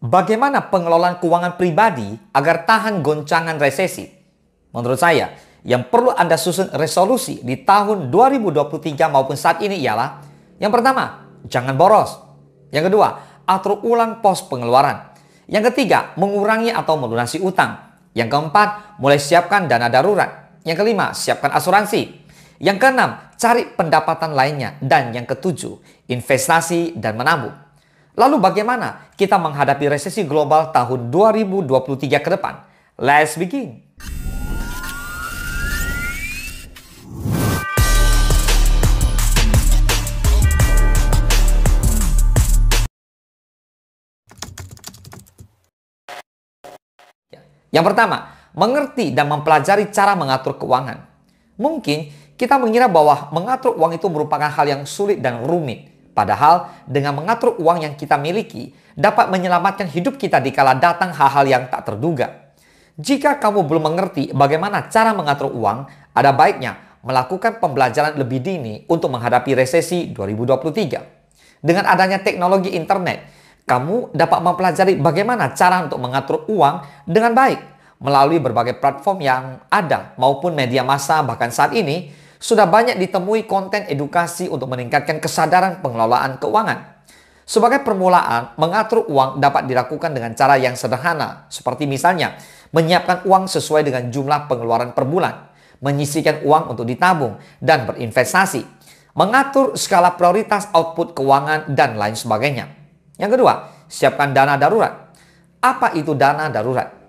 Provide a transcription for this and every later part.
Bagaimana pengelolaan keuangan pribadi agar tahan goncangan resesi? Menurut saya, yang perlu Anda susun resolusi di tahun 2023 maupun saat ini ialah: yang pertama, jangan boros. Yang kedua, atur ulang pos pengeluaran. Yang ketiga, mengurangi atau melunasi utang. Yang keempat, mulai siapkan dana darurat. Yang kelima, siapkan asuransi. Yang keenam, cari pendapatan lainnya. Dan yang ketujuh, investasi dan menabung. Lalu bagaimana kita menghadapi resesi global tahun 2023 ke depan? Let's begin. Yang pertama, mengerti dan mempelajari cara mengatur keuangan. Mungkin kita mengira bahwa mengatur uang itu merupakan hal yang sulit dan rumit. Padahal dengan mengatur uang yang kita miliki dapat menyelamatkan hidup kita dikala datang hal-hal yang tak terduga. Jika kamu belum mengerti bagaimana cara mengatur uang, ada baiknya melakukan pembelajaran lebih dini untuk menghadapi resesi 2023. Dengan adanya teknologi internet, kamu dapat mempelajari bagaimana cara untuk mengatur uang dengan baik melalui berbagai platform yang ada maupun media massa. Bahkan saat ini sudah banyak ditemui konten edukasi untuk meningkatkan kesadaran pengelolaan keuangan. Sebagai permulaan, mengatur uang dapat dilakukan dengan cara yang sederhana, seperti misalnya menyiapkan uang sesuai dengan jumlah pengeluaran per bulan, menyisihkan uang untuk ditabung dan berinvestasi, mengatur skala prioritas output keuangan, dan lain sebagainya. Yang kedua, siapkan dana darurat. Apa itu dana darurat?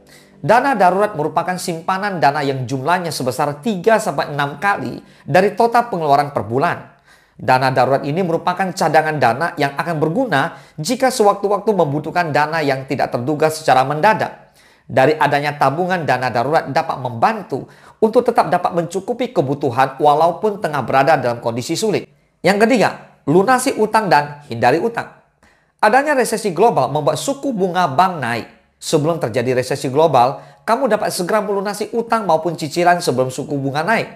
Dana darurat merupakan simpanan dana yang jumlahnya sebesar 3-6 kali dari total pengeluaran per bulan. Dana darurat ini merupakan cadangan dana yang akan berguna jika sewaktu-waktu membutuhkan dana yang tidak terduga secara mendadak. Dari adanya tabungan dana darurat dapat membantu untuk tetap dapat mencukupi kebutuhan walaupun tengah berada dalam kondisi sulit. Yang ketiga, lunasi utang dan hindari utang. Adanya resesi global membuat suku bunga bank naik. Sebelum terjadi resesi global, kamu dapat segera melunasi utang maupun cicilan sebelum suku bunga naik.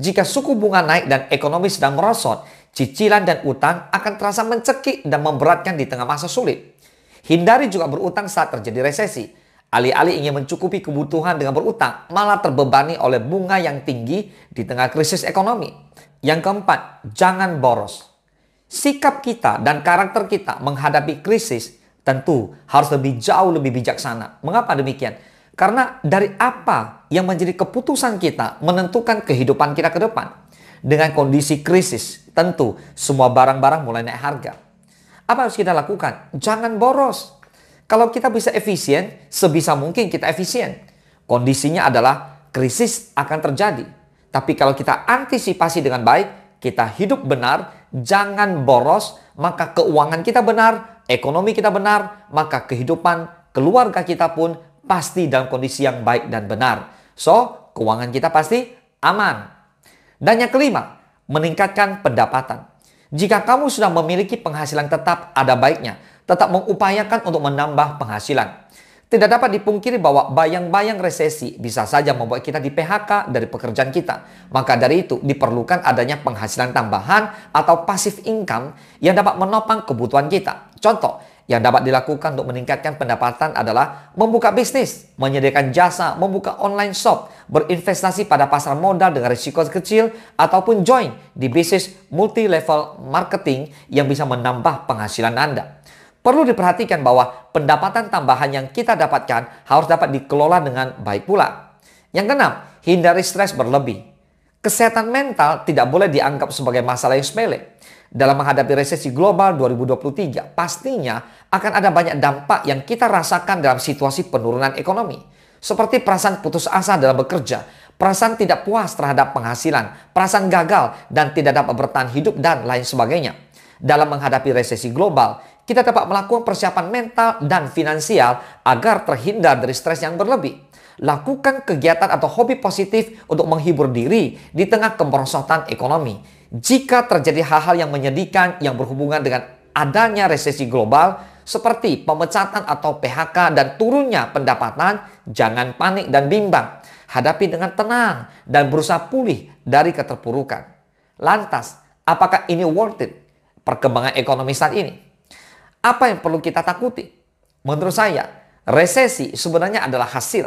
Jika suku bunga naik dan ekonomi sedang merosot, cicilan dan utang akan terasa mencekik dan memberatkan di tengah masa sulit. Hindari juga berutang saat terjadi resesi. Alih-alih ingin mencukupi kebutuhan dengan berutang, malah terbebani oleh bunga yang tinggi di tengah krisis ekonomi. Yang keempat, jangan boros. Sikap kita dan karakter kita menghadapi krisis tentu harus jauh lebih bijaksana. Mengapa demikian? Karena dari apa yang menjadi keputusan kita menentukan kehidupan kita ke depan. Dengan kondisi krisis, tentu semua barang-barang mulai naik harga. Apa harus kita lakukan? Jangan boros. Kalau kita bisa efisien, sebisa mungkin kita efisien. Kondisinya adalah krisis akan terjadi. Tapi kalau kita antisipasi dengan baik, kita hidup benar, jangan boros, maka keuangan kita benar, ekonomi kita benar, maka kehidupan keluarga kita pun pasti dalam kondisi yang baik dan benar. So, keuangan kita pasti aman. Dan yang kelima, meningkatkan pendapatan. Jika kamu sudah memiliki penghasilan tetap, ada baiknya tetap mengupayakan untuk menambah penghasilan. Tidak dapat dipungkiri bahwa bayang-bayang resesi bisa saja membuat kita di PHK dari pekerjaan kita. Maka dari itu diperlukan adanya penghasilan tambahan atau passive income yang dapat menopang kebutuhan kita. Contoh yang dapat dilakukan untuk meningkatkan pendapatan adalah membuka bisnis, menyediakan jasa, membuka online shop, berinvestasi pada pasar modal dengan risiko kecil, ataupun join di bisnis multi-level marketing yang bisa menambah penghasilan Anda. Perlu diperhatikan bahwa pendapatan tambahan yang kita dapatkan harus dapat dikelola dengan baik pula. Yang keenam, hindari stres berlebih. Kesehatan mental tidak boleh dianggap sebagai masalah yang sepele. Dalam menghadapi resesi global 2023, pastinya akan ada banyak dampak yang kita rasakan dalam situasi penurunan ekonomi. Seperti perasaan putus asa dalam bekerja, perasaan tidak puas terhadap penghasilan, perasaan gagal dan tidak dapat bertahan hidup, dan lain sebagainya. Dalam menghadapi resesi global, kita dapat melakukan persiapan mental dan finansial agar terhindar dari stres yang berlebih. Lakukan kegiatan atau hobi positif untuk menghibur diri di tengah kemerosotan ekonomi. Jika terjadi hal-hal yang menyedihkan yang berhubungan dengan adanya resesi global, seperti pemecatan atau PHK dan turunnya pendapatan, jangan panik dan bimbang. Hadapi dengan tenang dan berusaha pulih dari keterpurukan. Lantas, apakah ini worth it? Perkembangan ekonomi saat ini. Apa yang perlu kita takuti? Menurut saya, resesi sebenarnya adalah hasil.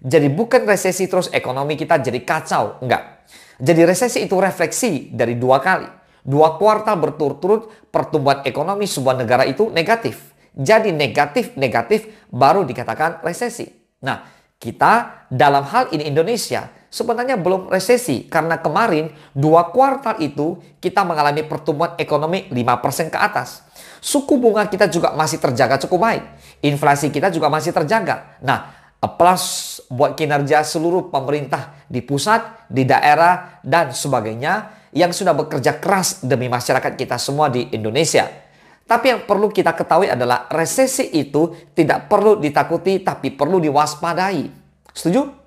Jadi bukan resesi terus ekonomi kita jadi kacau, enggak. Jadi resesi itu refleksi dari dua kali. Dua kuartal berturut-turut pertumbuhan ekonomi sebuah negara itu negatif. Jadi negatif baru dikatakan resesi. Nah, kita dalam hal ini Indonesia sebenarnya belum resesi karena kemarin dua kuartal itu kita mengalami pertumbuhan ekonomi 5% ke atas. Suku bunga kita juga masih terjaga cukup baik. Inflasi kita juga masih terjaga. Nah, plus buat kinerja seluruh pemerintah di pusat, di daerah, dan sebagainya yang sudah bekerja keras demi masyarakat kita semua di Indonesia. Tapi yang perlu kita ketahui adalah resesi itu tidak perlu ditakuti tapi perlu diwaspadai. Setuju?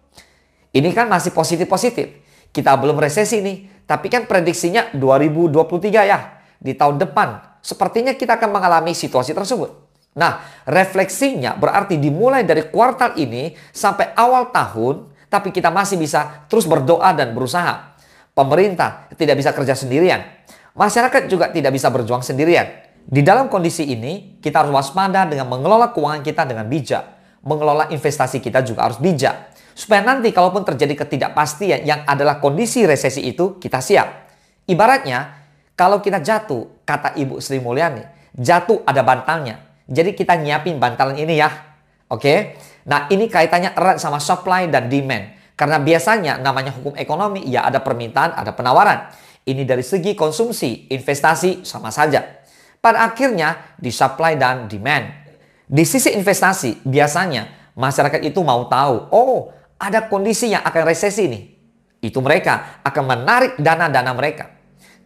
Ini kan masih positif-positif. Kita belum resesi nih, tapi kan prediksinya 2023 ya. Di tahun depan sepertinya kita akan mengalami situasi tersebut. Nah, refleksinya berarti dimulai dari kuartal ini sampai awal tahun, tapi kita masih bisa terus berdoa dan berusaha. Pemerintah tidak bisa kerja sendirian. Masyarakat juga tidak bisa berjuang sendirian. Di dalam kondisi ini, kita harus waspada dengan mengelola keuangan kita dengan bijak. Mengelola investasi kita juga harus bijak. Supaya nanti kalaupun terjadi ketidakpastian yang adalah kondisi resesi itu, kita siap. Ibaratnya, kalau kita jatuh, kata Ibu Sri Mulyani, jatuh ada bantalnya. Jadi kita nyiapin bantalan ini ya. Oke. Nah, ini kaitannya erat sama supply dan demand. Karena biasanya namanya hukum ekonomi, ya ada permintaan, ada penawaran. Ini dari segi konsumsi, investasi sama saja. Pada akhirnya di supply dan demand. Di sisi investasi, biasanya masyarakat itu mau tahu, oh ada kondisi yang akan resesi nih. Itu mereka akan menarik dana-dana mereka.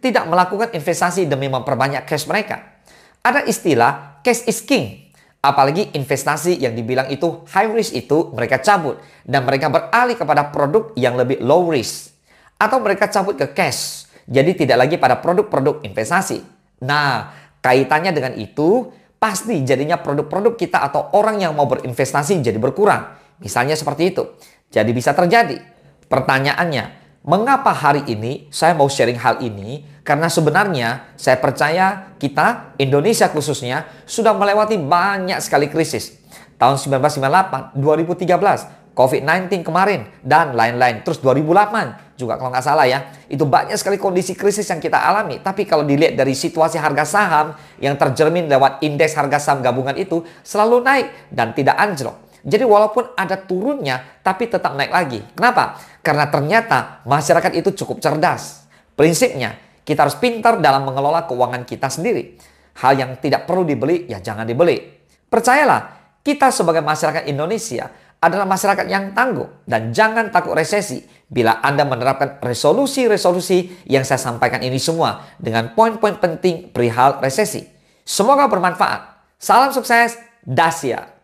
Tidak melakukan investasi demi memperbanyak cash mereka. Ada istilah cash is king. Apalagi investasi yang dibilang itu high risk itu mereka cabut. Dan mereka beralih kepada produk yang lebih low risk. Atau mereka cabut ke cash. Jadi tidak lagi pada produk-produk investasi. Nah, kaitannya dengan itu pasti jadinya produk-produk kita atau orang yang mau berinvestasi jadi berkurang. Misalnya seperti itu. Jadi bisa terjadi. Pertanyaannya, mengapa hari ini saya mau sharing hal ini? Karena sebenarnya saya percaya kita, Indonesia khususnya, sudah melewati banyak sekali krisis. Tahun 1998, 2013, COVID-19 kemarin, dan lain-lain. Terus 2008 juga kalau nggak salah ya. Itu banyak sekali kondisi krisis yang kita alami. Tapi kalau dilihat dari situasi harga saham yang tercermin lewat indeks harga saham gabungan itu selalu naik dan tidak anjlok. Jadi walaupun ada turunnya, tapi tetap naik lagi. Kenapa? Karena ternyata masyarakat itu cukup cerdas. Prinsipnya, kita harus pintar dalam mengelola keuangan kita sendiri. Hal yang tidak perlu dibeli, ya jangan dibeli. Percayalah, kita sebagai masyarakat Indonesia adalah masyarakat yang tangguh. Dan jangan takut resesi bila Anda menerapkan resolusi-resolusi yang saya sampaikan ini semua dengan poin-poin penting perihal resesi. Semoga bermanfaat. Salam sukses, Dasia.